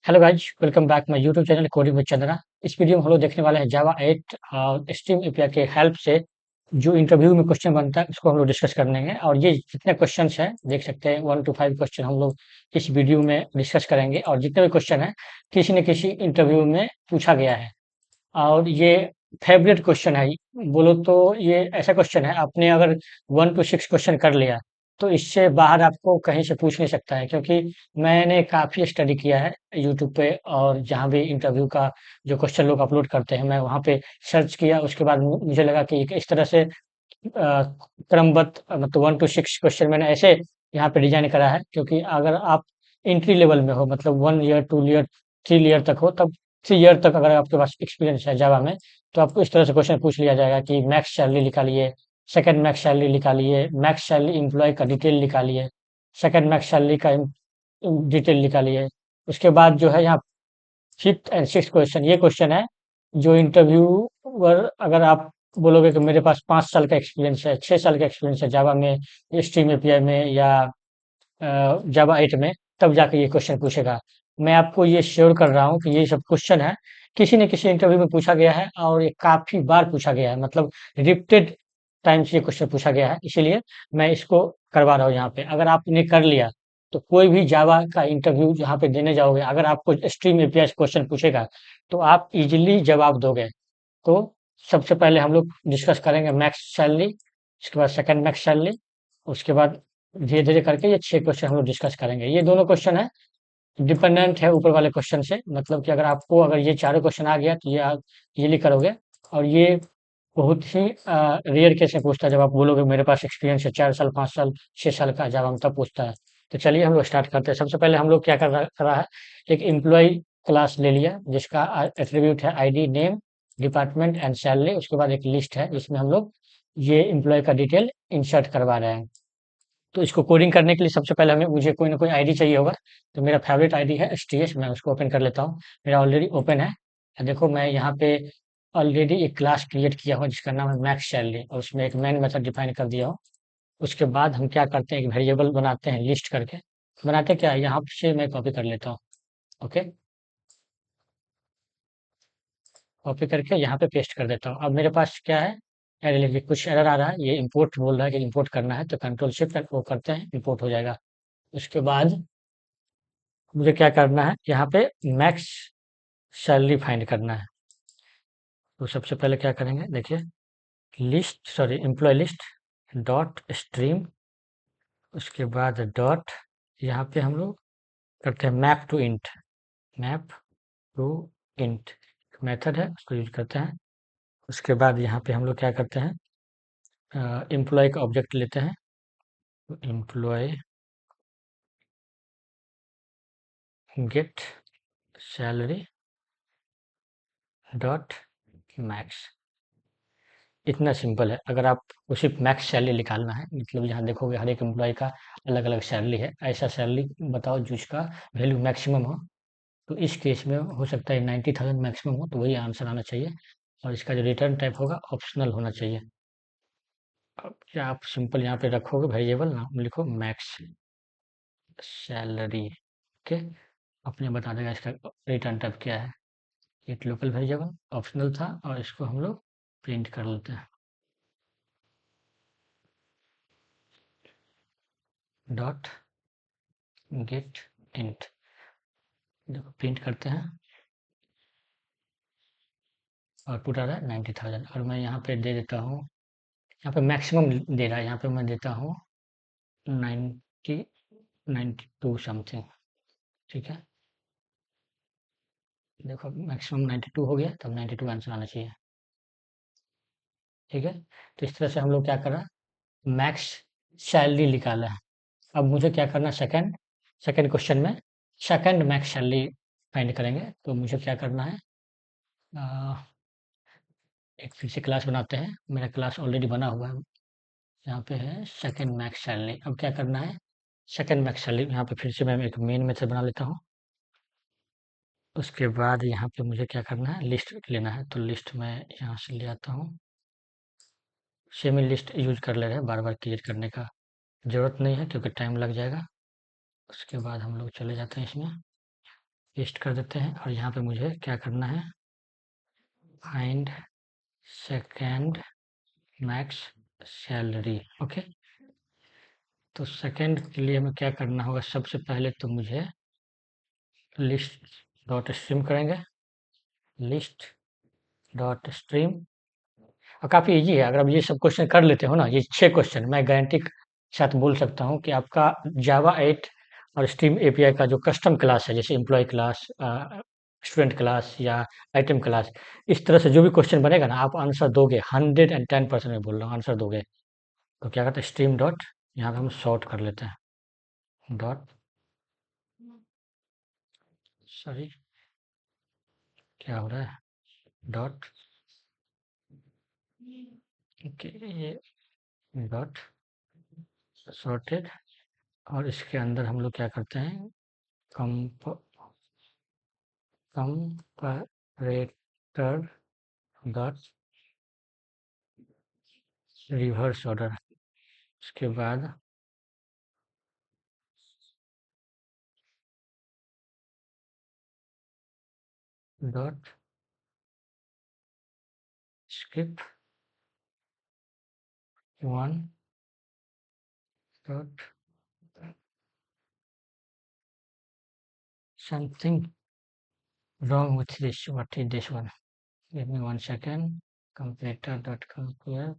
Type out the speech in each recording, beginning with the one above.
Hello guys, welcome back my YouTube channel coding with Chandra. इस video में हम लोग देखने वाले हैं जावा 8 और स्ट्रीम एपीआई के हेल्प से जो इंटरव्यू में क्वेश्चन बनता है उसको हम लोग डिस्कस करने हैं। और ये जितने क्वेश्चंस हैं देख सकते हैं 1 to 5 क्वेश्चन हम लोग इस वीडियो में डिस्कस करेंगे। और जितने भी क्वेश्चन हैं किसी न किसी इंटरव्यू में पूछा गया है। और ये फेवरेट क्वेश्चन है, बोलो तो ये ऐसा क्वेश्चन है, आपने अगर 1 to 6 क्वेश्चन कर लिया तो इससे बाहर आपको कहीं से पूछ नहीं सकता है। क्योंकि मैंने काफ़ी स्टडी किया है यूट्यूब पे, और जहाँ भी इंटरव्यू का जो क्वेश्चन लोग अपलोड करते हैं मैं वहाँ पे सर्च किया। उसके बाद मुझे लगा कि इस तरह से क्रमबद्ध मतलब 1 to 6 क्वेश्चन मैंने ऐसे यहाँ पे डिजाइन करा है। क्योंकि अगर आप एंट्री लेवल में हो, मतलब 1 ईयर 2 ईयर 3 ईयर तक हो, तब 3 ईयर तक अगर आपके पास एक्सपीरियंस है जावा में, तो आपको इस तरह से क्वेश्चन पूछ लिया जाएगा कि मैक्स सैलरी निकालिए, सेकंड मैक्स सैलरी निकालिए, मैक्स सैलरी एम्प्लॉय का डिटेल निकालिए, सेकंड मैक्स सैलरी का डिटेल निकालिए। उसके बाद जो है यहाँ फिफ्थ एंड सिक्स क्वेश्चन, ये क्वेश्चन है जो इंटरव्यूअर, अगर आप बोलोगे कि मेरे पास 5 साल का एक्सपीरियंस है, 6 साल का एक्सपीरियंस है जावा में, स्ट्रीम एपीआई में या जावा 8 में, तब जाके ये क्वेश्चन पूछेगा। मैं आपको ये श्योर कर रहा हूँ कि ये सब क्वेश्चन है किसी न किसी इंटरव्यू में पूछा गया है, और ये काफी बार पूछा गया है, मतलब रिपीटेड टाइम्स ये क्वेश्चन पूछा गया है। इसीलिए मैं इसको करवा रहा हूँ यहाँ पे। अगर आपने कर लिया तो कोई भी जावा का इंटरव्यू जहाँ पे देने जाओगे, अगर आपको स्ट्रीम एपीआई क्वेश्चन पूछेगा तो आप इजीली जवाब दोगे। तो सबसे पहले हम लोग डिस्कस करेंगे मैक्स सैलरी, उसके बाद सेकंड मैक्स सैलरी, उसके बाद धीरे धीरे करके ये 6 क्वेश्चन हम लोग डिस्कस करेंगे। ये दोनों क्वेश्चन है डिपेंडेंट है ऊपर वाले क्वेश्चन से, मतलब कि अगर आपको अगर ये चारों क्वेश्चन आ गया तो ये आप इजीली करोगे। और ये बहुत ही रेयर केस में पूछता है, जब आप बोलोगे मेरे पास एक्सपीरियंस है 4 साल 5 साल 6 साल का जावा में, तब पूछता है। तो चलिए हम लोग स्टार्ट करते हैं। सबसे पहले हम लोग क्या कर रहा है, एक एम्प्लॉय क्लास ले लिया जिसका एट्रीब्यूट है ID, name, department and salary. उसके बाद एक लिस्ट है जिसमें हम लोग ये एम्प्लॉय का डिटेल इंसर्ट करवा रहे हैं। तो इसको कोडिंग करने के लिए सबसे पहले हमें मुझे कोई ना कोई आईडी चाहिए होगा। तो मेरा फेवरेट आईडी है एसटीएस, मैं उसको ओपन कर लेता हूँ। मेरा ऑलरेडी ओपन है। देखो मैं यहाँ पे ऑलरेडी एक क्लास क्रिएट किया हूँ जिसका नाम है मैक्स सैलरी, और उसमें एक मेन मेथड डिफाइन कर दिया हूँ। उसके बाद हम क्या करते हैं, एक वेरिएबल बनाते हैं लिस्ट करके। बनाते क्या है, यहाँ से मैं कॉपी कर लेता हूँ। ओके, कॉपी करके यहाँ पे पेस्ट कर देता हूँ। अब मेरे पास क्या है, एरर लिखिए, कुछ एरर आ रहा है, ये इंपोर्ट बोल रहा है कि इंपोर्ट करना है, तो कंट्रोल शिफ्ट वो करते हैं, इंपोर्ट हो जाएगा। उसके बाद मुझे क्या करना है, यहाँ पे मैक्स सैलरी फाइंड करना है। तो सबसे पहले क्या करेंगे, देखिए, list sorry employee list dot stream, उसके बाद डॉट, यहाँ पे हम लोग करते हैं map to int, map to int method है, उसको यूज करते हैं। उसके बाद यहाँ पे हम लोग क्या करते हैं, एम्प्लॉय का ऑब्जेक्ट लेते हैं, employee get salary dot max. इतना सिंपल है। अगर आपको सिर्फ मैक्स सैलरी निकालना है, मतलब यहाँ देखोगे हर एक एम्प्लॉय का अलग अलग सैलरी है, ऐसा सैलरी बताओ जिसका वैल्यू मैक्सिमम हो। तो इस केस में हो सकता है 90,000 मैक्सिमम हो, तो वही आंसर आना चाहिए। और इसका जो रिटर्न टाइप होगा ऑप्शनल होना चाहिए। अब क्या आप सिंपल यहाँ पे रखोगे वेरिएबल नाम लिखो मैक्स सैलरी, ओके, अपने बता देगा इसका रिटर्न टाइप क्या है। एक लोकल वेरिएबल ऑप्शनल था, और इसको हम लोग प्रिंट कर लेते हैं, डॉट गेट इंट। देखो प्रिंट करते हैं, आउटपुट आ रहा है 90,000। और मैं यहाँ पे दे देता हूँ, यहाँ पे मैक्सिमम दे रहा है, यहाँ पे मैं देता हूँ 90, 92 समथिंग। ठीक है, देखो मैक्सिमम 92 हो गया, तब 92 आंसर आना चाहिए। ठीक है, तो इस तरह से हम लोग क्या कर रहे हैं, मैक्स सैलरी निकाला है। अब मुझे क्या करना है, सेकंड सेकंड क्वेश्चन में सेकंड मैक्स सैलरी फाइंड करेंगे। तो मुझे क्या करना है, अ, एक फिर से क्लास बनाते हैं, मेरा क्लास ऑलरेडी बना हुआ है, यहाँ पे है सेकंड मैक्स सैलरी। अब क्या करना है, सेकंड मैक्स सैलरी यहाँ पे फिर से मैं एक मेन मेथड बना लेता हूँ। उसके बाद यहाँ पे मुझे क्या करना है, लिस्ट लेना है। तो लिस्ट मैं यहाँ से ले आता हूँ, सेमी लिस्ट यूज कर ले रहे हैं, बार बार क्रिएट करने का ज़रूरत नहीं है क्योंकि टाइम लग जाएगा। उसके बाद हम लोग चले जाते हैं इसमें, पेस्ट कर देते हैं और यहाँ पे मुझे क्या करना है, find second max salary. Okay, तो सेकेंड के लिए हमें क्या करना होगा, सबसे पहले तो मुझे लिस्ट डॉट स्ट्रीम करेंगे, लिस्ट डॉट स्ट्रीम। और काफ़ी ईजी है, अगर आप ये सब क्वेश्चन कर लेते हो ना, ये 6 क्वेश्चन मैं गारंटी के साथ बोल सकता हूँ कि आपका जावा 8 और स्ट्रीम एपीआई का जो कस्टम क्लास है, जैसे एम्प्लॉय क्लास, स्टूडेंट क्लास या आइटम क्लास, इस तरह से जो भी क्वेश्चन बनेगा ना, आप आंसर दोगे, 110% में बोल रहा हूँ, आंसर दोगे। तो क्या करते हैं, स्ट्रीम डॉट, यहाँ पे हम सॉर्ट कर लेते हैं, डॉट, सॉरी क्या हो रहा है, डॉट, ओके, ये डॉट सॉर्टेड, और इसके अंदर हम लोग क्या करते हैं, कंप कंपैरेटर डॉट रिवर्स ऑर्डर, उसके बाद dot skip one dot something wrong with this, what is this one, give me 1 second, comparator dot compare,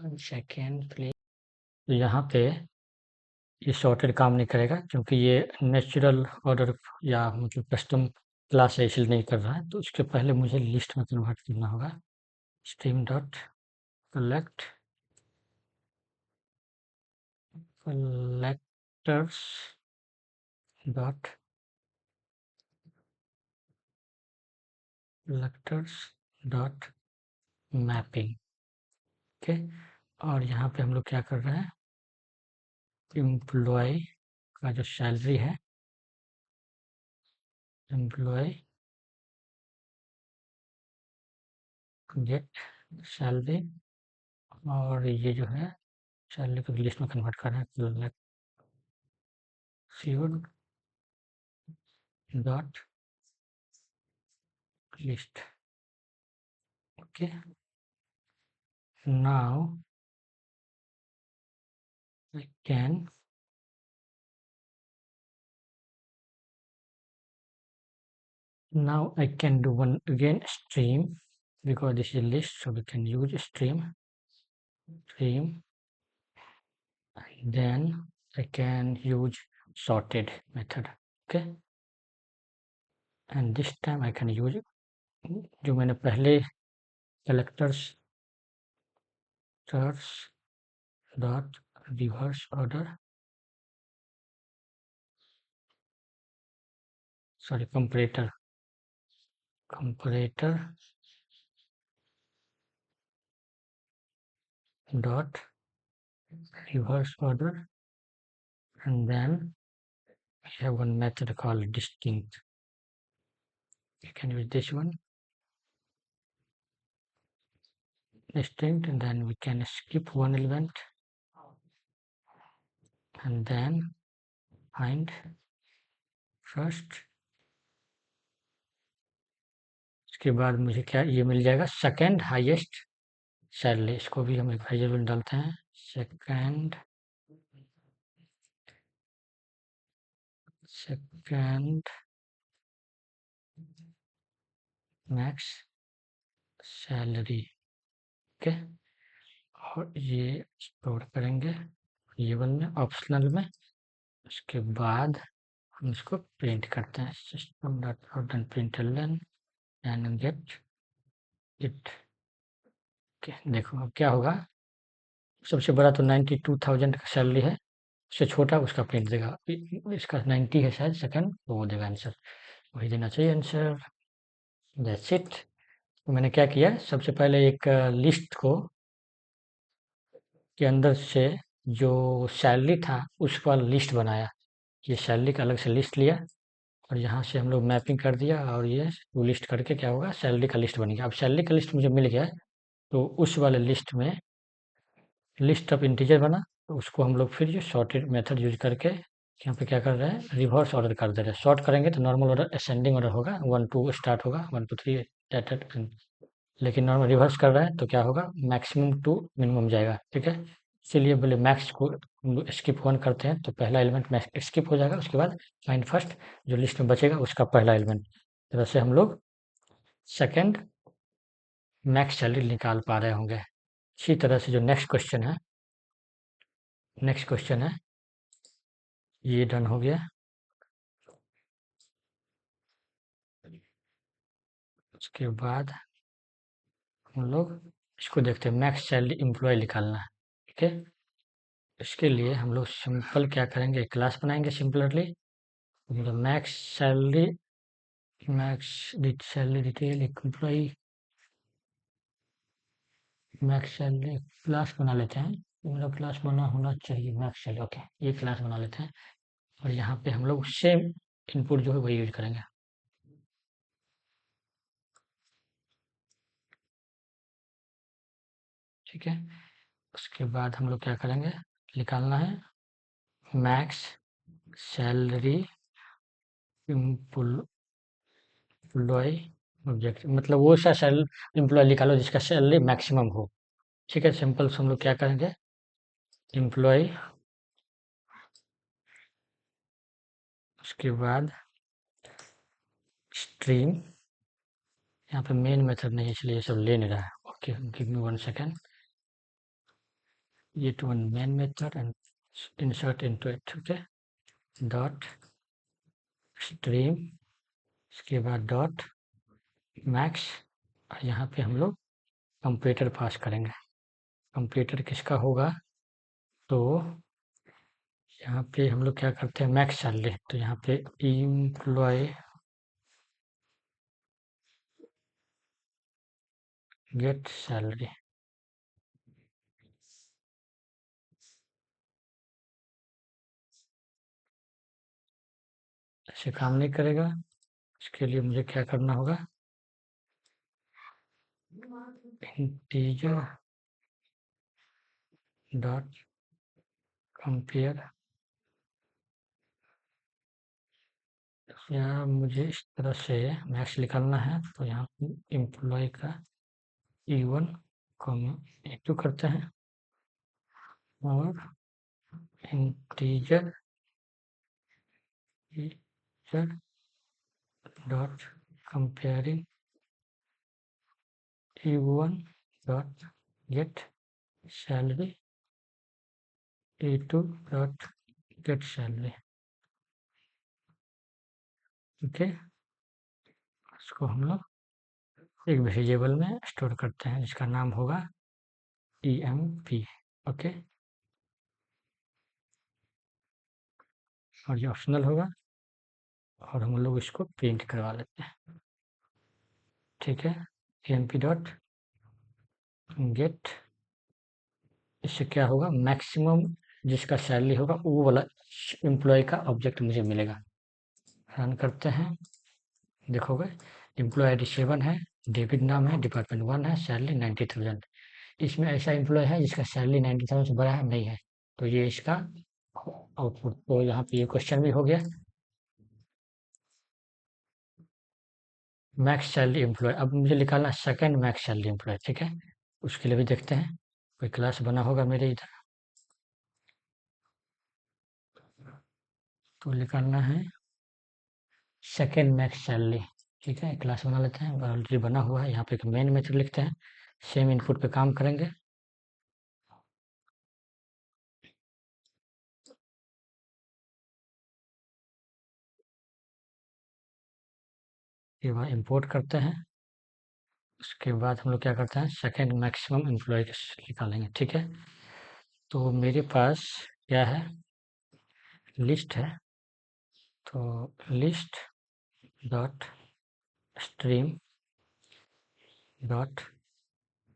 1 second please. तो यहाँ पे ये सॉर्टेड काम नहीं करेगा, क्योंकि ये नेचुरल ऑर्डर या मतलब कस्टम क्लास है, इसलिए नहीं कर रहा है। तो उसके पहले मुझे लिस्ट में कन्वर्ट करना होगा, stream dot collect collectors dot collectors dot mapping. Okay, और यहाँ पे हम लोग क्या कर रहे हैं, एम्प्लॉय का जो सैलरी है, एम्प्लॉय गेट सैलरी, और ये जो है सैलरी को लिस्ट में कन्वर्ट कर रहे हैं, collect dot list. Okay, now I can do one again stream, because this is a list, so we can use stream, then I can use sorted method. Okay, and this time I can use जो मैंने पहले collectors dot reverse order, sorry, comparator dot reverse order, and then we have one method called distinct. You can use this one, distinct, and then we can skip one element and then find first। इसके बाद मुझे क्या ये मिल जाएगा, second highest salary, इसको भी हम एक वेरिएबल डालते हैं, सेकंड मैक्स सैलरी। ओके, और ये स्टोर करेंगे वेरिएबल में, ऑप्शनल में। उसके बाद हम इसको प्रिंट करते हैं, system dot out and println and get it. Okay, देखो अब क्या होगा, सबसे बड़ा तो 92,000 का सैलरी है, उससे छोटा उसका प्रिंट देगा, इसका 90 है शायद सेकंड, तो वो देगा आंसर, वही देना चाहिए आंसर। That's it. तो मैंने क्या किया, सबसे पहले एक लिस्ट को के अंदर से जो सैलरी था उसका लिस्ट बनाया, ये सैलरी का अलग से लिस्ट लिया, और यहाँ से हम लोग मैपिंग कर दिया, और ये वो लिस्ट करके क्या होगा, सैलरी का लिस्ट बन गया। अब सैलरी का लिस्ट मुझे मिल गया है, तो उस वाले लिस्ट में लिस्ट ऑफ इंटीजर बना, तो उसको हम लोग फिर जो सॉर्टेड मेथड यूज करके यहाँ पे क्या कर रहे हैं, रिवर्स ऑर्डर कर दे रहे हैं। सॉर्ट करेंगे तो नॉर्मल ऑर्डर असेंडिंग ऑर्डर होगा, 1 2 स्टार्ट होगा, 1 2 3 दैट। लेकिन नॉर्मल रिवर्स कर रहे हैं तो क्या होगा, मैक्सिमम टू मिनिमम जाएगा, ठीक है। इसीलिए बोले मैक्स को स्किप 1 करते हैं तो पहला एलिमेंट मैक्स स्किप हो जाएगा, उसके बाद फाइंड फर्स्ट, जो लिस्ट में बचेगा उसका पहला एलिमेंट। तरह से हम लोग सेकंड मैक्स सैलरी निकाल पा रहे होंगे। इसी तरह से जो नेक्स्ट क्वेश्चन है, ये डन हो गया। उसके बाद हम लोग इसको देखते हैं, मैक्स सैलरी एम्प्लॉय निकालना है, ठीक है। इसके लिए हम लोग सिंपल क्या करेंगे, क्लास बनाएंगे सिंपलरली, मतलब max salary detail employee, max salary class बना लेते हैं। मतलब क्लास बना होना चाहिए मैक्स सैलरी, ओके, ये क्लास बना लेते हैं। और यहाँ पे हम लोग सेम इनपुट जो है वही यूज करेंगे, ठीक है। उसके बाद हम लोग क्या करेंगे, निकालना है मैक्स सैलरी एम्प्लॉय ऑब्जेक्ट, मतलब वो सा सेल एम्प्लॉय निकालो जिसका सैलरी मैक्सिमम हो, ठीक है। सिंपल से हम लोग क्या करेंगे, एम्प्लॉय, उसके बाद स्ट्रीम, यहाँ पे मेन मेथड नहीं है इसलिए ये सब ले नहीं रहा है, ओके, गिव मी 1 सेकेंड। ये to one main method and insert into it, okay, dot stream, उसके बाद डॉट मैक्स, और यहाँ पे हम लोग कंपेरेटर पास करेंगे। कंपेरेटर किसका होगा, तो यहाँ पे हम लोग क्या करते हैं, मैक्स सैलरी, तो यहाँ पे एम्प्लॉय गेट सैलरी, ऐसे काम नहीं करेगा। इसके लिए मुझे क्या करना होगा, इंटीजर डॉट कंपेयर, या मुझे इस तरह से मैक्स निकालना है तो यहाँ पे एम्प्लॉय का E1 E2 करते हैं, और integer dot comparing E1 dot get salary, E2 dot get salary, okay. इसको हम लोग एक वेरिएबल में स्टोर करते हैं जिसका नाम होगा EMP, ओके। और ये ऑप्शनल होगा, और हम लोग इसको प्रिंट करवा लेते हैं, ठीक है। EMP डॉट गेट, इससे क्या होगा, मैक्सिमम जिसका सैलरी होगा वो वाला एम्प्लॉय का ऑब्जेक्ट मुझे मिलेगा। रन करते हैं, देखोगे एम्प्लॉय ID 7 है, डेविड नाम है, डिपार्टमेंट 1 है, सैलरी 90,000। इसमें ऐसा एम्प्लॉय है जिसका सैलरी 90,000 से बड़ा है, नहीं है, तो ये इसका आउटपुट। तो यहाँ पे ये क्वेश्चन भी हो गया। मैक्स सैलरी एम्प्लॉय, अब मुझे निकालना सेकंड मैक्स सैलरी एम्प्लॉय, ठीक है। उसके लिए भी देखते हैं, कोई क्लास बना होगा मेरे इधर, तो निकालना है सेकंड मैक्स सैलरी, ठीक है। क्लास बना लेते हैं, ऑलरेडी बना हुआ है, यहाँ पे एक मेन मेथड लिखते हैं, सेम इनपुट पे काम करेंगे। ये वहाँ इम्पोर्ट करते हैं, उसके बाद हम लोग क्या करते हैं, सेकंड मैक्सिमम एम्प्लॉय निकालेंगे, ठीक है। तो मेरे पास क्या है, लिस्ट है, तो लिस्ट डॉट स्ट्रीम डॉट,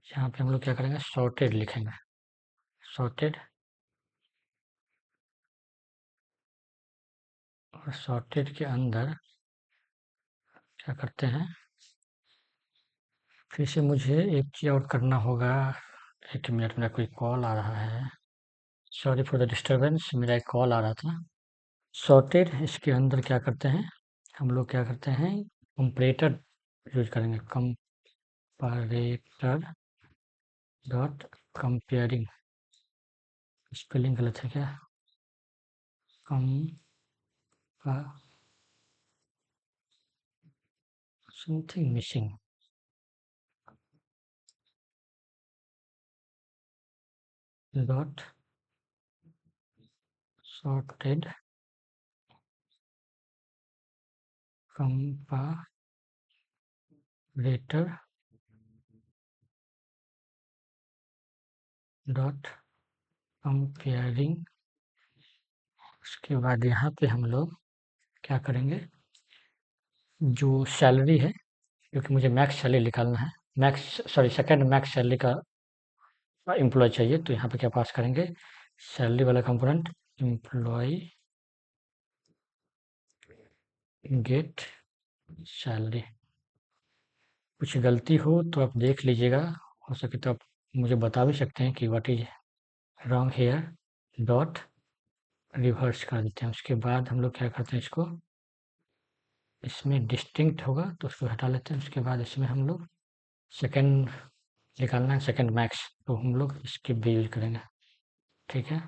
यहाँ पे हम लोग क्या करेंगे, सॉर्टेड लिखेंगे, सॉर्टेड, और सॉर्टेड के अंदर क्या करते हैं, फिर से मुझे एक चीज़ और करना होगा। एक मिनट, मेरा कोई कॉल आ रहा है, सॉरी फॉर द डिस्टर्बेंस, मेरा एक कॉल आ रहा था। सॉर्टेड इसके अंदर क्या करते हैं, हम लोग क्या करते हैं, कंपैरेटर यूज करेंगे। कंपैरेटर डॉट कंपेयरिंग, स्पेलिंग गलत है क्या, कम का something missing, dot sorted comparator dot comparing. उसके बाद यहाँ पे हम लोग क्या करेंगे, जो सैलरी है, क्योंकि मुझे मैक्स सैलरी निकालना है, max sorry second max salary का एम्प्लॉय चाहिए, तो यहाँ पे क्या पास करेंगे, सैलरी वाला कंपोनेंट, एम्प्लॉय गेट सैलरी। कुछ गलती हो तो आप देख लीजिएगा, हो सके तो आप मुझे बता भी सकते हैं कि what is wrong hair, dot reverse कर देते हैं। उसके बाद हम लोग क्या करते हैं, इसको इसमें डिस्टिंक्ट होगा तो उसको हटा लेते हैं। उसके बाद इसमें हम लोग सेकंड निकालना है, सेकंड मैक्स, तो हम लोग इसकी भी यूज करेंगे, ठीक है।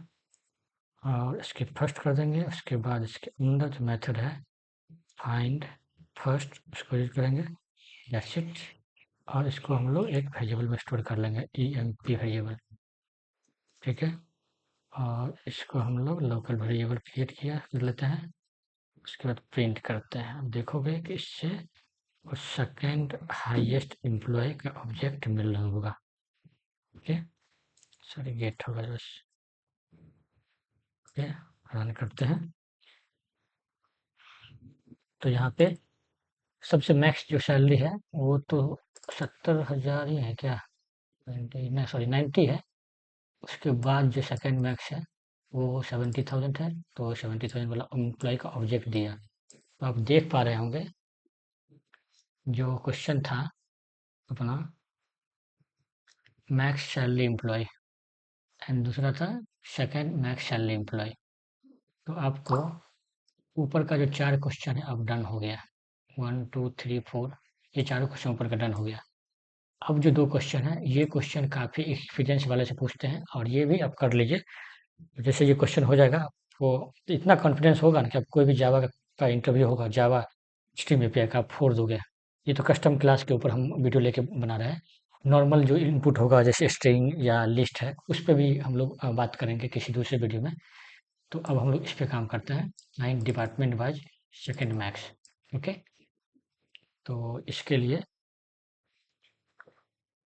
और इसके फर्स्ट कर देंगे। उसके बाद इसके अंदर जो मेथड है फाइंड फर्स्ट, इसको यूज करेंगे, दैट्स इट। और इसको हम लोग एक वेरिएबल में स्टोर कर लेंगे, emp वेरिएबल, ठीक है। और इसको हम लोग लोकल वेरिएबल क्रिएट किया कर लेते हैं। उसके बाद प्रिंट करते हैं। अब देखोगे कि इससे उस सेकेंड हाईएस्ट एम्प्लॉय का ऑब्जेक्ट मिल रहा होगा, ओके। सॉरी गेट होगा बस, ओके। रन करते हैं तो यहाँ पे सबसे मैक्स जो सैलरी है वो तो 70,000 ही है क्या, 90 नहीं सॉरी 90 है। उसके बाद जो सेकंड मैक्स है वो 70,000 है, तो 70,000 वाला एम्प्लॉय का ऑब्जेक्ट दिया। तो आप देख पा रहे होंगे जो क्वेश्चन था अपना, मैक्स सैलरी एम्प्लॉय, एंड दूसरा था सेकंड मैक्स सैलरी एम्प्लॉय। तो आपको ऊपर का जो 4 क्वेश्चन है अब डन हो गया, 1 2 3 4, ये चारों क्वेश्चन ऊपर का डन हो गया। अब जो 2 क्वेश्चन है, ये क्वेश्चन काफ़ी एक्सपीरियंस वाले से पूछते हैं, और ये भी आप कर लीजिए। जैसे ये क्वेश्चन हो जाएगा आपको, इतना कॉन्फिडेंस होगा ना कि आप कोई भी जावा का इंटरव्यू होगा, जावा स्ट्रीम एपीआई का, आप फोड़ दोगे। ये तो कस्टम क्लास के ऊपर हम वीडियो लेके बना रहे हैं। नॉर्मल जो इनपुट होगा जैसे स्ट्रिंग या लिस्ट है, उस पे भी हम लोग बात करेंगे किसी दूसरे वीडियो में। तो अब हम लोग इस पे काम करते हैं, nine department wise second max, okay. तो इसके लिए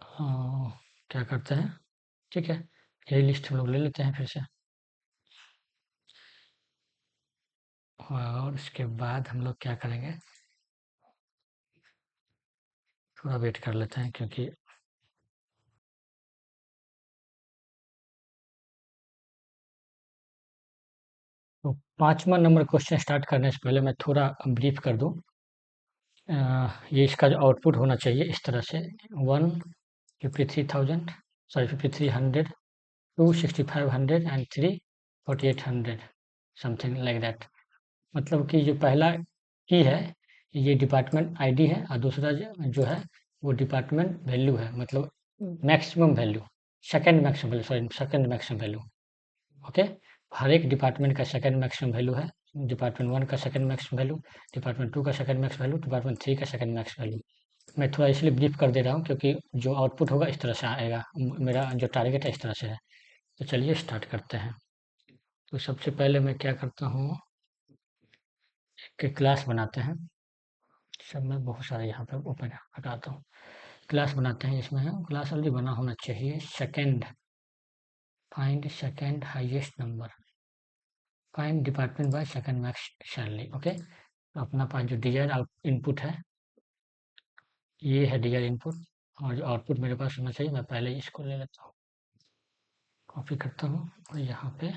क्या करते हैं, ठीक है, यही लिस्ट हम लोग ले लेते हैं फिर से। और उसके बाद हम लोग क्या करेंगे, थोड़ा वेट कर लेते हैं क्योंकि तो 5वां नंबर क्वेश्चन स्टार्ट करने से पहले मैं थोड़ा ब्रीफ कर दूं। ये इसका जो आउटपुट होना चाहिए इस तरह से, 153,000 sorry 5,300, 26500 and 34800, something like that. मतलब कि जो पहला की है ये डिपार्टमेंट आईडी है, और दूसरा जो है वो डिपार्टमेंट वैल्यू है, मतलब maximum value, second maximum value, sorry second maximum value, okay. हर एक डिपार्टमेंट का सेकंड मैक्सिमम वैल्यू है, डिपार्टमेंट 1 का सेकंड मैक्सिमम वैल्यू, डिपार्टमेंट 2 का सेकंड मैक्स वैल्यू, डिपार्टमेंट 3 का सेकंड मैक्स वैल्यू। मैं थोड़ा इसलिए ब्रीफ कर दे रहा हूँ क्योंकि जो आउटपुट होगा इस तरह से आएगा, मेरा जो टारगेट है इस तरह से है। तो चलिए स्टार्ट करते हैं। तो सबसे पहले मैं क्या करता हूँ कि क्लास बनाते हैं। सब में बहुत सारे यहाँ पे ओपन हटाता हूँ। क्लास बनाते हैं, इसमें है क्लास ऑलरेडी बना होना चाहिए, second, find second highest number, find department by second max salary, okay. तो अपना पास जो डिजायर आउट इनपुट है, ये है डिजायर इनपुट, और जो आउटपुट मेरे पास होना चाहिए, मैं पहले ही इसको ले लेता हूँ, कॉपी करता हूँ, और यहाँ पे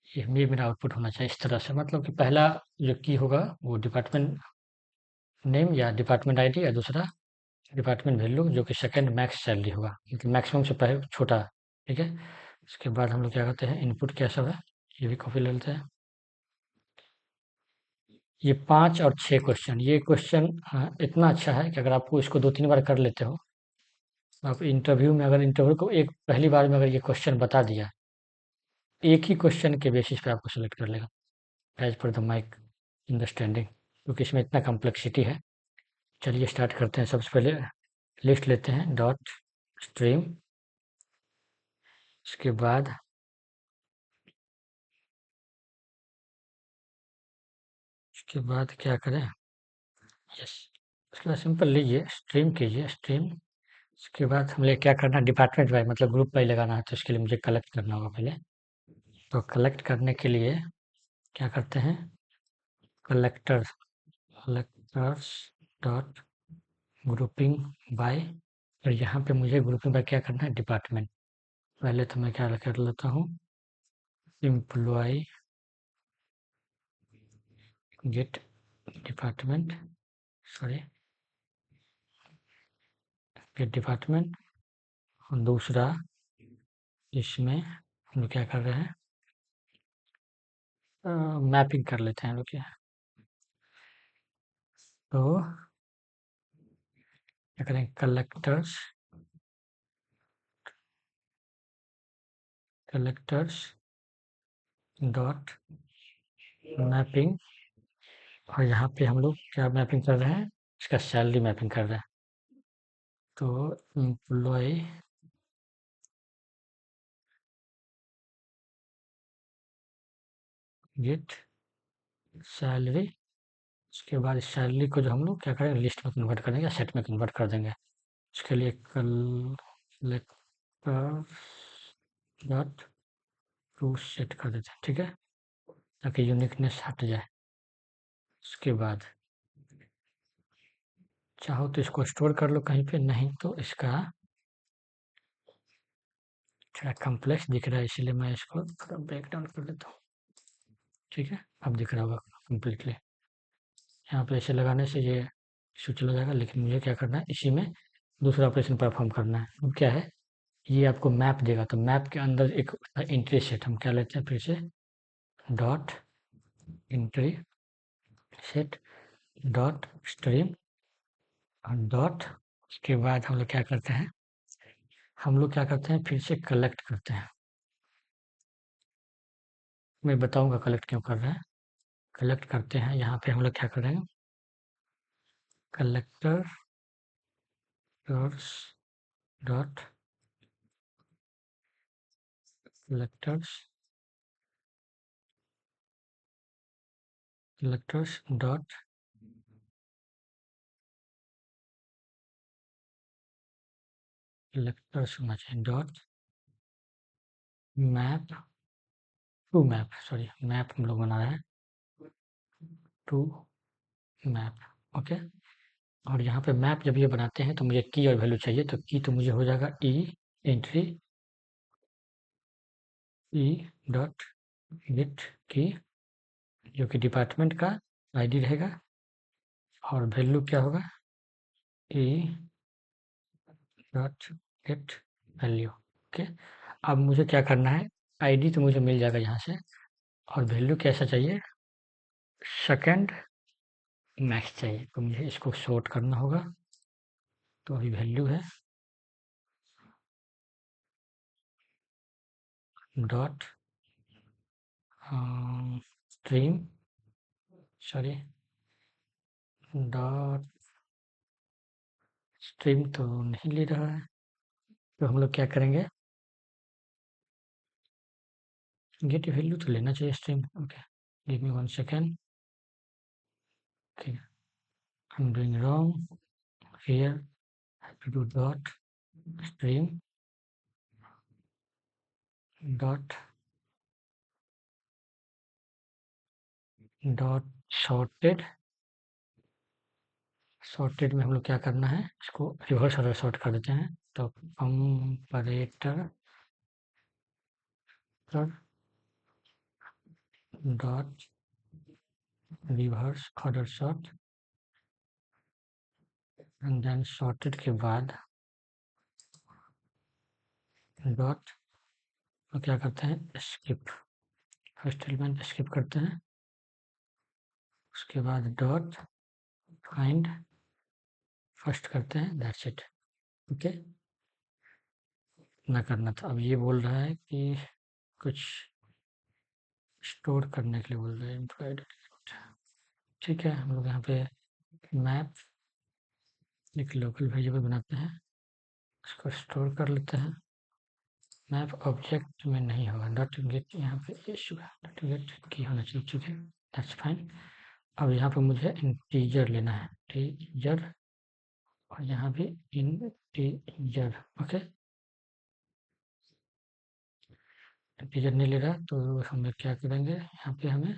ये मेरा आउटपुट होना चाहिए इस तरह से। मतलब कि पहला जो की होगा वो डिपार्टमेंट नेम या डिपार्टमेंट आईडी, या दूसरा डिपार्टमेंट वैल्यू जो कि सेकंड मैक्स सैलरी होगा, मतलब मैक्सिमम से पहले छोटा, ठीक है। उसके बाद हम लोग क्या करते हैं, इनपुट क्या सब है, ये भी कॉपी ले लेते हैं। ये 5 और 6 क्वेश्चन, ये क्वेश्चन इतना अच्छा है कि अगर आपको इसको 2-3 बार कर लेते हो, तो आप इंटरव्यू में, अगर इंटरव्यू को एक पहली बार में अगर ये क्वेश्चन बता दिया, एक ही क्वेश्चन के बेसिस पे आपको सेलेक्ट कर लेगा, as per the my understanding, क्योंकि इसमें इतना कॉम्प्लेक्सिटी है। चलिए स्टार्ट करते हैं। सबसे पहले लिस्ट लेते हैं, डॉट स्ट्रीम। उसके बाद क्या करें? यस, उसके बाद सिंपल लीजिए, स्ट्रीम कीजिए, स्ट्रीम। उसके बाद हमें क्या करना है, डिपार्टमेंट वाइज़ मतलब ग्रुप वाइज़ लगाना है, तो इसके लिए मुझे कलेक्ट करना होगा पहले। तो कलेक्ट करने के लिए क्या करते हैं, collectors, collectors dot grouping by, और यहाँ पे मुझे ग्रुपिंग बाय क्या करना है, डिपार्टमेंट। पहले तो मैं क्या कर लेता हूँ, employee get department, sorry, get department. और दूसरा, इसमें हम लोग क्या कर रहे हैं, मैपिंग कर लेते हैं हम लोग क्या। तो क्या करें, कलेक्टर्स, कलेक्टर्स डॉट मैपिंग, और यहाँ पे हम लोग क्या मैपिंग कर रहे हैं, इसका सैलरी मैपिंग कर रहे हैं। तो एम्प्लॉय गेट सैलरी। उसके बाद इस सैलरी को जो हम लोग क्या करेंगे, लिस्ट में कन्वर्ट करेंगे या सेट में कन्वर्ट कर देंगे। उसके लिए कलेक्टर डॉट टू सेट कर देते हैं, ठीक है, ताकि यूनिकनेस हट जाए। उसके बाद चाहो तो इसको स्टोर कर लो कहीं पे, नहीं तो इसका थोड़ा कॉम्प्लेक्स दिख रहा है, इसीलिए मैं इसको थोड़ा ब्रेक डाउन कर देता हूँ, ठीक है। अब दिख रहा होगा कम्प्लीटली। यहाँ पे ऐसे लगाने से ये इशू चला जाएगा, लेकिन मुझे क्या करना है, इसी में दूसरा ऑपरेशन परफॉर्म करना है। अब क्या है, ये आपको मैप देगा, तो मैप के अंदर एक एंट्री सेट हम क्या लेते हैं, फिर से dot entry set dot stream और डॉट, उसके बाद हम लोग क्या करते हैं, फिर से कलेक्ट करते हैं। मैं बताऊंगा कलेक्ट क्यों कर रहे हैं। कलेक्ट करते हैं, यहाँ पे हम लोग क्या करेंगे, collector dot collectors collectors dot collectors होना चाहिए, dot map to map, sorry map हम लोग बना रहे हैं, टू मैप, ओके। और यहाँ पे मैप जब ये बनाते हैं तो मुझे की और वैल्यू चाहिए, तो की तो मुझे हो जाएगा ई एंट्री ई डॉट गेट की, जो कि डिपार्टमेंट का आईडी रहेगा, और वैल्यू क्या होगा, E dot get value, okay. अब मुझे क्या करना है, आईडी तो मुझे मिल जाएगा यहाँ से, और वैल्यू कैसा चाहिए, सेकंड मैक्स चाहिए, तो मुझे इसको शॉर्ट करना होगा। तो अभी वैल्यू है dot stream, sorry dot stream तो नहीं ले रहा है, तो हम लोग क्या करेंगे, गेट वैल्यू तो लेना चाहिए stream, okay. Give me 1 second, okay, I am doing wrong here, have to do dot stream dot dot sorted. Sorted में हम लोग क्या करना है, इसको रिवर्स ऑर्डर सॉर्ट कर देते हैं, तो comparator dot reverse order sort, and then sorted के बाद डॉट, तो क्या करते हैं, स्किप, फर्स्ट एलिमेंट स्किप करते हैं, उसके बाद डॉट फाइंड फर्स्ट करते हैं, दैट्स इट। ओके, ना करना था। अब ये बोल रहा है कि कुछ स्टोर करने के लिए बोल रहे हैं, एम्प्लॉयड। ठीक है, हम लोग यहाँ पे मैप एक लोकल वेरिएबल बनाते हैं, उसको स्टोर कर लेते हैं। मैप ऑब्जेक्ट में नहीं होगा, डॉट गेट यहाँ पे इशू है, डॉट गेट की होना चाहिए, ठीक है, दैट्स फाइन। अब यहाँ पे मुझे इंटीजर लेना है, इंटीजर, और यहाँ भी इंटीजर। ओके, इंटीजर नहीं ले रहा तो हम लोग क्या करेंगे, यहाँ पे हमें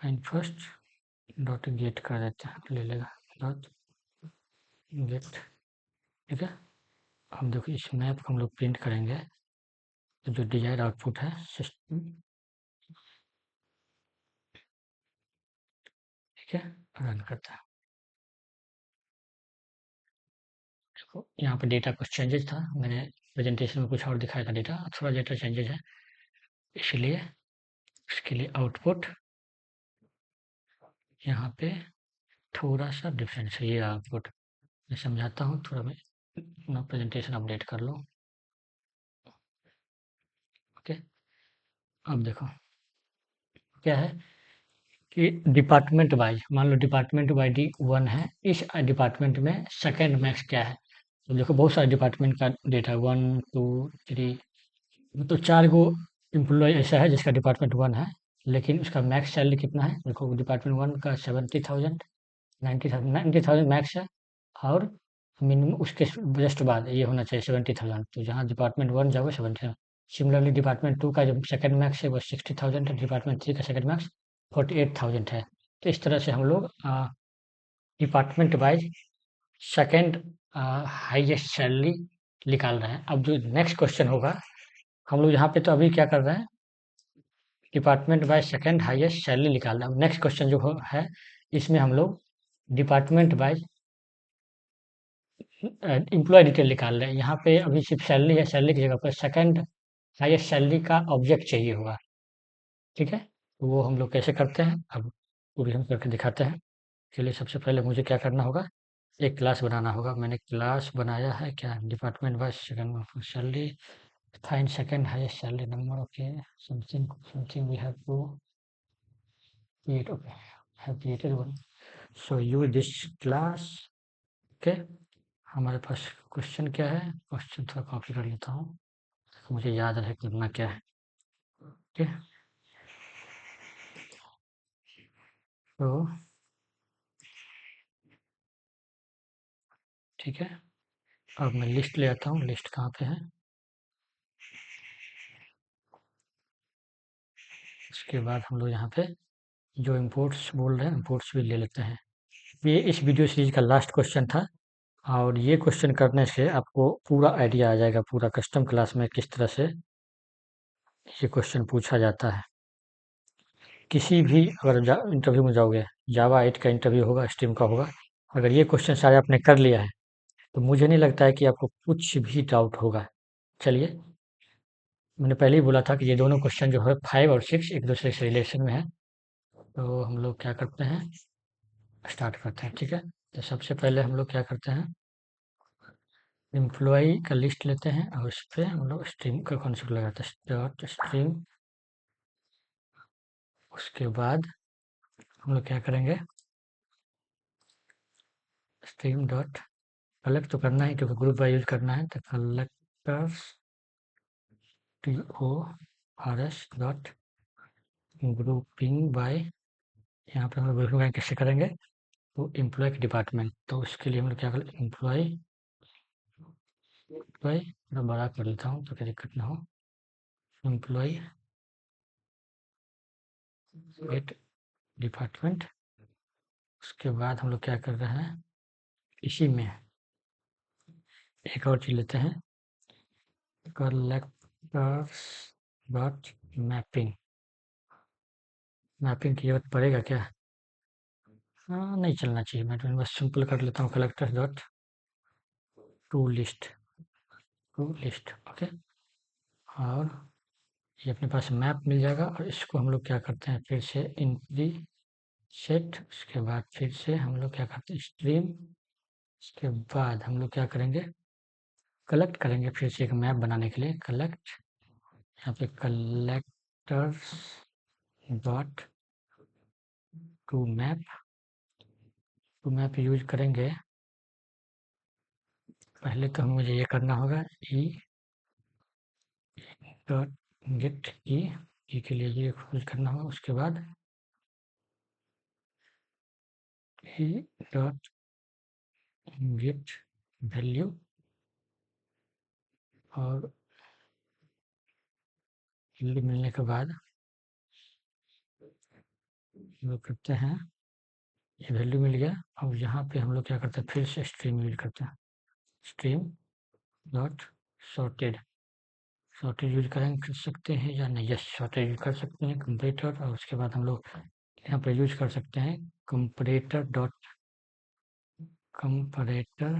फाइंड फर्स्ट डॉट गेट कर देते हैं, ले लेगा डॉट गेट। ठीक है, हम देखो इस मैप को हम लोग प्रिंट करेंगे, तो जो डिजायर्ड आउटपुट है सिस्टम, ठीक है, रन करता है। देखो यहाँ पे डेटा कुछ चेंजेस था, मैंने प्रेजेंटेशन में कुछ और दिखाया था डेटा, थोड़ा डेटा चेंजेस है, इसलिए इसके लिए आउटपुट यहाँ पे थोड़ा सा डिफरेंस है। ये आउटपुट मैं समझाता हूँ, थोड़ा मैं अपना प्रेजेंटेशन अपडेट कर लूँ। ओके, अब देखो क्या है कि डिपार्टमेंट वाइज, मान लो डिपार्टमेंट वाइज 1 है, इस डिपार्टमेंट में सेकंड मैक्स क्या है। तो देखो बहुत सारे डिपार्टमेंट का डेटा 1 2 3, तो 4 गो एम्प्लॉय ऐसा है जिसका डिपार्टमेंट 1 है, लेकिन उसका मैक्स सैलरी कितना है। देखो डिपार्टमेंट 1 का 70,000, 90,000 मैक्स है, और मिनिमम उसके जस्ट बाद ये होना चाहिए 70,000। तो जहाँ डिपार्टमेंट 1 जाओगे 70,000। सिमिलरली डिपार्टमेंट 2 का जो सेकंड मैक्स है वो 60,000 है, डिपार्टमेंट 3 का सेकंड मैक्स 48,000 है। तो इस तरह से हम लोग department wise second highest salary निकाल रहे हैं। अब जो नेक्स्ट क्वेश्चन होगा, हम लोग यहाँ पे तो अभी क्या कर रहे हैं, department wise second highest salary निकाल रहे हैं। नेक्स्ट क्वेश्चन जो है, इसमें हम लोग डिपार्टमेंट वाइज एम्प्लॉय डिटेल निकाल रहे हैं। यहाँ पे अभी सिर्फ सैलरी है, सैलरी की जगह पर सेकंड हाईएस्ट सैलरी का ऑब्जेक्ट चाहिए होगा। ठीक है, तो वो हम लोग कैसे करते हैं, अब वो भी हम करके दिखाते हैं। चलिए, सबसे पहले मुझे क्या करना होगा, एक क्लास बनाना होगा। मैंने क्लास बनाया है क्या, department wise second salary, find second highest salary number. Okay, something we have to create, okay, have created one, so use this class। Okay, हमारे पास क्वेश्चन क्या है, क्वेश्चन थोड़ा कॉपी कर लेता हूँ, मुझे याद रहे करना क्या है। ओके, तो ठीक है, अब मैं लिस्ट ले आता हूँ। लिस्ट कहाँ पे है, उसके बाद हम लोग यहाँ पे जो इम्पोर्ट्स बोल रहे हैं, इम्पोर्ट्स भी ले लेते हैं। ये इस वीडियो सीरीज का लास्ट क्वेश्चन था, और ये क्वेश्चन करने से आपको पूरा आइडिया आ जाएगा, पूरा कस्टम क्लास में किस तरह से ये क्वेश्चन पूछा जाता है। किसी भी अगर इंटरव्यू में जाओगे, जावा 8 का इंटरव्यू होगा, स्ट्रीम का होगा, अगर ये क्वेश्चन सारे आपने कर लिया है, तो मुझे नहीं लगता है कि आपको कुछ भी डाउट होगा। चलिए, मैंने पहले ही बोला था कि ये दोनों क्वेश्चन जो है 5 और 6 एक दूसरे से रिलेशन में है। तो हम लोग क्या करते हैं, स्टार्ट करते हैं। ठीक है, तो सबसे पहले हम लोग क्या करते हैं, एम्प्लॉय का लिस्ट लेते हैं, और उस पर हम लोग स्ट्रीम का कॉन्सेप्ट लगाते हैं, डॉट स्ट्रीम। उसके बाद हम लोग क्या करेंगे, स्ट्रीम डॉट कलेक्ट तो करना है क्योंकि ग्रुप बाय यूज करना है, तो collectors TORS dot grouping by, यहाँ पे हम लोग ग्रुपिंग बाय कैसे करेंगे, तो एम्प्लॉय के डिपार्टमेंट, तो उसके लिए हम लोग क्या करें, एम्प्लॉय थोड़ा बड़ा कर लेता हूँ तो दिक्कत ना हो, एम्प्लॉय गेट डिपार्टमेंट। उसके बाद हम लोग क्या कर रहे हैं, इसी में एक और चीज लेते हैं, कलेक्टर्स डॉट मैपिंग। मैपिंग की जरूरत पड़ेगा क्या, हाँ नहीं चलना चाहिए, मैं तो बस सिंपल कर लेता हूँ, collectors dot to list, okay. और ये अपने पास मैप मिल जाएगा और इसको हम लोग क्या करते हैं फिर से इंट्री सेट, उसके बाद फिर से हम लोग क्या करते हैं स्ट्रीम, उसके बाद हम लोग क्या करेंगे कलेक्ट करेंगे फिर से एक मैप बनाने के लिए कलेक्ट, यहाँ पे collectors dot to map use करेंगे। पहले तो मुझे ये करना होगा ई डॉट गेट ई के लिए ये खोज करना होगा, उसके बाद ई डॉट गेट वैल्यू और वैल्यू मिलने के बाद हम लोग करते हैं ये वैल्यू मिल गया। अब यहाँ पे हम लोग क्या करते हैं फिर से स्ट्रीम यूज करते हैं stream dot sorted, sorted use करेंगे कर सकते हैं या नहीं, यस सॉर्टेड यूज कर सकते हैं कंपैरेटर। और उसके बाद हम लोग यहाँ पे यूज कर सकते हैं comparator dot comparator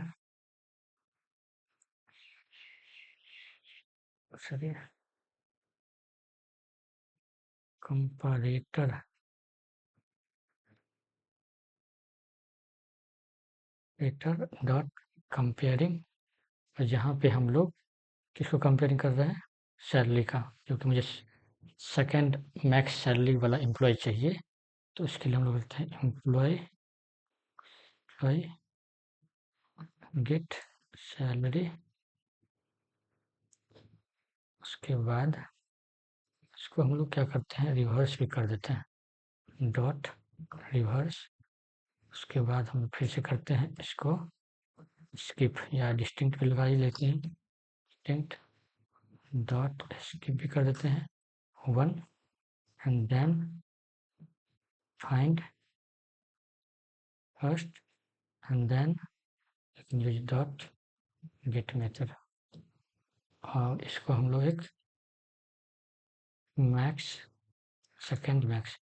sorry comparator rater dot comparing, और यहाँ पे हम लोग किसको कंपेयरिंग कर रहे हैं सैलरी का, क्योंकि मुझे सेकंड मैक्स सैलरी वाला एम्प्लॉय चाहिए। तो इसके लिए हम लोग लिखते हैं एम्प्लॉय गेट सैलरी, उसके बाद इसको हम लोग क्या करते हैं रिवर्स भी कर देते हैं डॉट रिवर्स। उसके बाद हम फिर से करते हैं इसको स्किप या डिस्टिंक्ट भी लगा ही लेते हैं डिस्टिंक्ट डॉट स्किप भी कर देते हैं 1 and then find first and then use dot get method, और इसको हम लोग एक मैक्स सेकंड मैक्स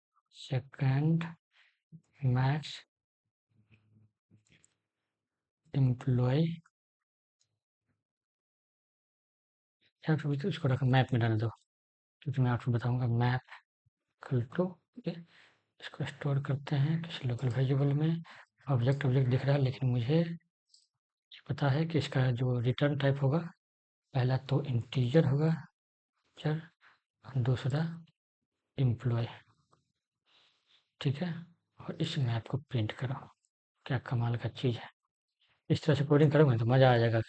एम्प्लॉय या फिर तो इसको रख मैप में डाल दो, क्योंकि मैं आपको बताऊंगा मैप कल टू इसको स्टोर करते हैं किसी लोकल वेरिएबल में। ऑब्जेक्ट दिख रहा है लेकिन मुझे पता है कि इसका जो रिटर्न टाइप होगा पहला तो इंटीजर होगा चर, दूसरा एम्प्लॉय, ठीक है। और इस मैप को प्रिंट करो, क्या कमाल का चीज़ है। इस तरह से कोडिंग करोगे तो मज़ा आ जाएगा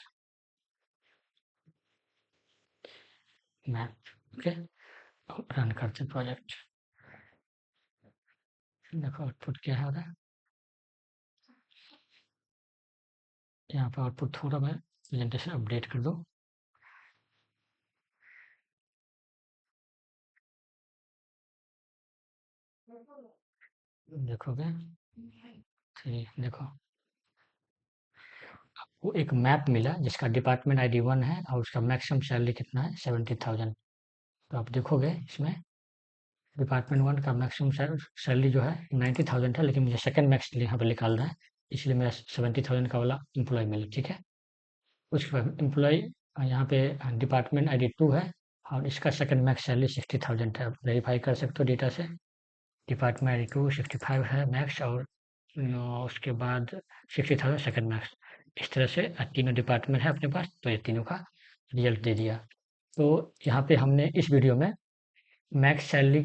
मैप। ओके रन करते हैं प्रोजेक्ट, देखो आउटपुट क्या हो रहा है। यहाँ पर आउटपुट थोड़ा मैं प्रेजेंटेशन अपडेट कर दूँ, देखोगे देखो वो एक मैप मिला जिसका डिपार्टमेंट आईडी 1 है और उसका मैक्सिमम सैलरी कितना है 70,000। तो आप देखोगे इसमें डिपार्टमेंट 1 का मैक्सिमम सैलरी जो है 90,000 है, लेकिन मुझे सेकंड मैक्स यहाँ पे निकालना है, इसलिए मेरा 70,000 का वाला एम्प्लॉय मिला, ठीक है। उसके बाद एम्प्लॉय यहाँ पे डिपार्टमेंट आईडी 2 है और इसका सेकंड मैक्स सैलरी 60,000 है। आप वेरीफाई कर सकते हो डेटा से, डिपार्टमेंट आईडी 2 65 है मैक्स और उसके बाद 60,000 सेकंड मैक्स। इस तरह से तीनों डिपार्टमेंट है अपने पास, तो ये तीनों का रिजल्ट दे दिया। तो यहाँ पे हमने इस वीडियो में मैक्स सैलरी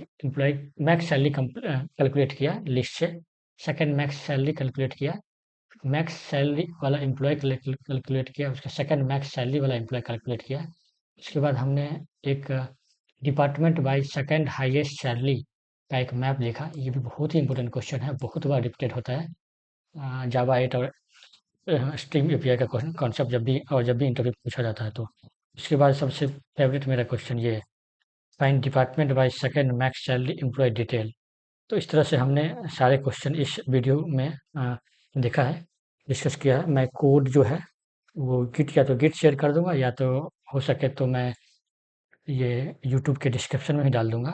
कैलकुलेट किया लिस्ट से, सेकंड मैक्स सैलरी कैलकुलेट किया, मैक्स सैलरी वाला एम्प्लॉय कैलकुलेट किया, उसका सेकंड मैक्स सैलरी वाला एम्प्लॉय कैलकुलेट किया। उसके बाद हमने एक department wise second highest salary का एक मैप देखा। ये भी बहुत ही इंपॉर्टेंट क्वेश्चन है, बहुत बार रिपीटेड होता है जावा 8 और स्ट्रीम एपीआई का कॉन्सेप्ट जब भी इंटरव्यू पूछा जाता है। तो उसके बाद सबसे फेवरेट मेरा क्वेश्चन ये है, find department wise second max salary employee detail. तो इस तरह से हमने सारे क्वेश्चन इस वीडियो में देखा है, डिस्कस किया है। मैं कोड जो है वो गिट या तो गिट शेयर कर दूंगा या तो हो सके तो मैं ये यूट्यूब के डिस्क्रिप्शन में ही डाल दूंगा।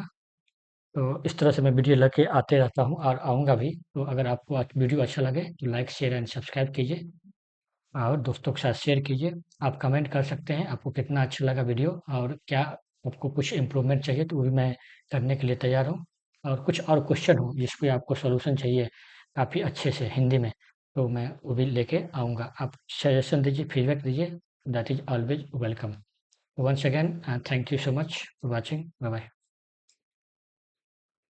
तो इस तरह से मैं वीडियो लेके आते रहता हूँ और आऊँगा भी। तो अगर आपको आज वीडियो अच्छा लगे तो लाइक शेयर एंड सब्सक्राइब कीजिए और दोस्तों के साथ शेयर कीजिए। आप कमेंट कर सकते हैं आपको कितना अच्छा लगा वीडियो और क्या आपको कुछ इम्प्रूवमेंट चाहिए तो वो भी मैं करने के लिए तैयार हूँ। और कुछ और क्वेश्चन हो जिस पे आपको सॉल्यूशन चाहिए काफ़ी अच्छे से हिंदी में, तो मैं वो भी लेके आऊँगा। आप सजेशन दीजिए, फीडबैक दीजिए, that is always welcome. Once again thank you so much for watching. Bye bye.